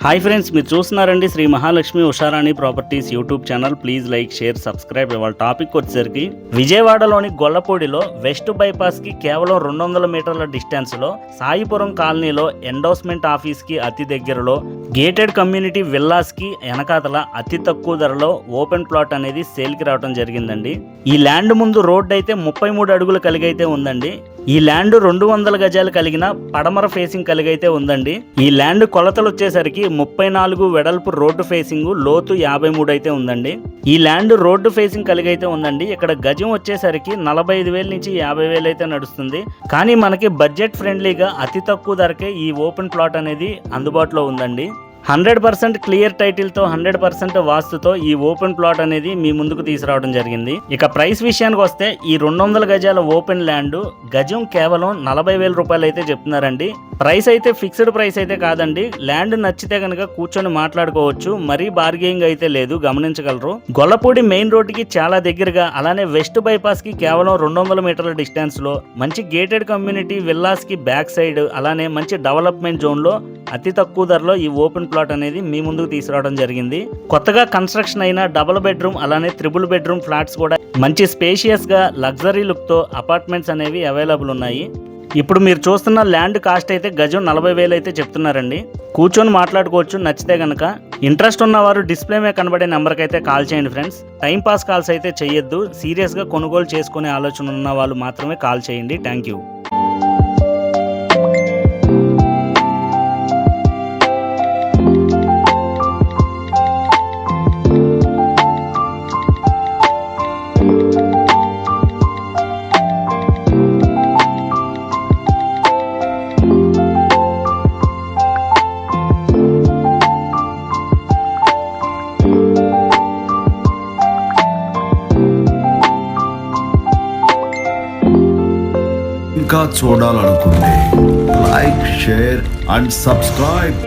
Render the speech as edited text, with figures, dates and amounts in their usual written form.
Hi friends, మీరు చూస్తున్నారండి Shri Mahalakshmi Usharani properties YouTube channel. Please like, share, subscribe. ఇవాళ టాపిక్ వచ్చేసరికి విజయవాడలోని గొల్లపూడిలో వెస్ట్ బైపాస్ కి కేవలం 200 మీటర్ల డిస్టెన్స్ లో సాయిపురం కాలనీలో ఎండోస్మెంట్ ఆఫీస్ కి అతి దగ్గరలో గేటెడ్ కమ్యూనిటీ విల్లాస్ కి వెనకాతల అతి తక్కువ ధరలో ఓపెన్ ప్లాట్ అనేది సేల్ కి రావడం జరిగిందండి. ఈ ల్యాండ్ ముందు రోడ్డు అయితే 33 అడుగులు కలిగైతే ఉందండి. ఈ ల్యాండ్ 200 గజాలు కలిగిన పడమర ఫేసింగ్ కలిగైతే ఉందండి. ఈ ల్యాండ్ కొలతలు వచ్చేసరికి 34 వెడల్పు రోడ్డు ఫేసింగ్, లోతు 53 అయితే ఉందండి. ఈ ల్యాండ్ రోడ్డు ఫేసింగ్ కలిగైతే ఉందండి. ఇక్కడ గజం వచ్చేసరికి 45,000 నుంచి 50,000 అయితే నడుస్తుంది. కానీ మనకి బడ్జెట్ ఫ్రెండ్లీగా అతి తక్కువ ధరకే ఈ ఓపెన్ ప్లాట్ అనేది అందుబాటులో ఉందండి. 100% క్లియర్ టైటిల్ తో 100% వాస్తుతో ఈ ఓపెన్ ప్లాట్ అనేది మీ ముందుకు తీసుకురావడం జరిగింది. ఇక ప్రైస్ విషయానికి వస్తే ఈ 200 గజాల ఓపెన్ ల్యాండ్ గజం కేవలం 40,000 రూపాయలు అయితే చెప్తున్నారండి. ప్రైస్ అయితే ఫిక్స్డ్ ప్రైస్ అయితే కాదండి. ల్యాండ్ నచ్చితే కనుక కూర్చొని మాట్లాడుకోవచ్చు. మరీ బార్గెయింగ్ అయితే లేదు, గమనించగలరు. గొల్లపూడి మెయిన్ రోడ్డుకి చాలా దగ్గరగా, అలానే వెస్ట్ బైపాస్ కి కేవలం 200 మీటర్ల డిస్టెన్స్ లో మంచి గేటెడ్ కమ్యూనిటీ విల్లాస్ కి బ్యాక్ సైడ్, అలానే మంచి డెవలప్మెంట్ జోన్ లో అతి తక్కువ ధరలో ఈ ఓపెన్ ప్లాట్ అనేది మీ ముందుకు తీసుకురావడం జరిగింది. కొత్తగా కన్స్ట్రక్షన్ అయిన డబుల్ బెడ్రూమ్, అలానే త్రిబుల్ బెడ్రూమ్ ఫ్లాట్స్ కూడా మంచి స్పేషియస్ గా లగ్జరీ లుక్ తో అపార్ట్మెంట్స్ అనేవి అవైలబుల్ ఉన్నాయి. ఇప్పుడు మీరు చూస్తున్న ల్యాండ్ కాస్ట్ అయితే గజం 40,000 అయితే చెప్తున్నారండి. కూర్చొని మాట్లాడుకోవచ్చు నచ్చితే కనుక. ఇంట్రెస్ట్ ఉన్నవారు డిస్ప్లే మీద కనబడే నెంబర్కి అయితే కాల్ చేయండి ఫ్రెండ్స్. టైం పాస్ కాల్స్ అయితే చేయొద్దు. సీరియస్గా కొనుగోలు చేసుకునే ఆలోచన ఉన్న వాళ్ళు మాత్రమే కాల్ చేయండి. Thank you. ఇంకా చూడాలనుకుంటే లైక్, షేర్ అండ్ సబ్స్క్రైబ్.